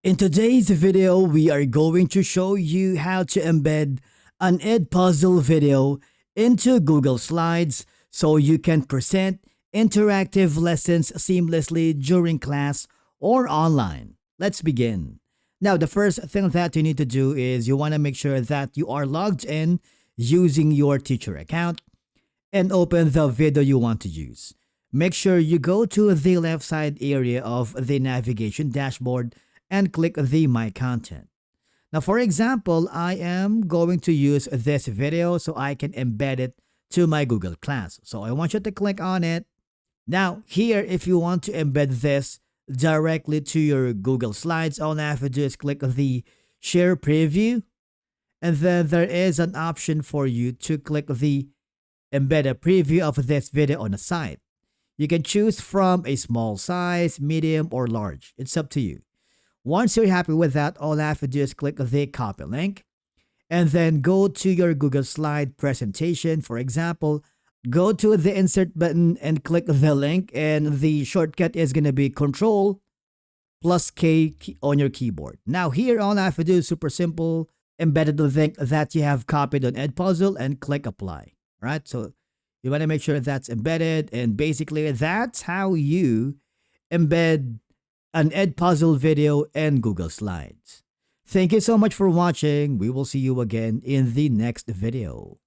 In today's video, we are going to show you how to embed an Edpuzzle video into Google Slides so you can present interactive lessons seamlessly during class or online. Let's begin. Now, the first thing that you need to do is you want to make sure that you are logged in using your teacher account and open the video you want to use. Make sure you go to the left side area of the navigation dashboard and click the My Content. Now, for example, I am going to use this video so I can embed it to my Google Class. So I want you to click on it. Now, here, if you want to embed this directly to your Google Slides, all I have to do is click the Share Preview. And then there is an option for you to click the Embed a preview of this video on a site. You can choose from a small size, medium, or large. It's up to you. Once you're happy with that, all I have to do is click the copy link and then go to your Google Slide presentation. For example, go to the insert button and click the link, and the shortcut is going to be Control plus K on your keyboard. Now here, all I have to do is super simple, embed the link that you have copied on Edpuzzle and click apply. Right? So you want to make sure that's embedded, and basically that's how you embed an Edpuzzle video in Google Slides. Thank you so much for watching. We will see you again in the next video.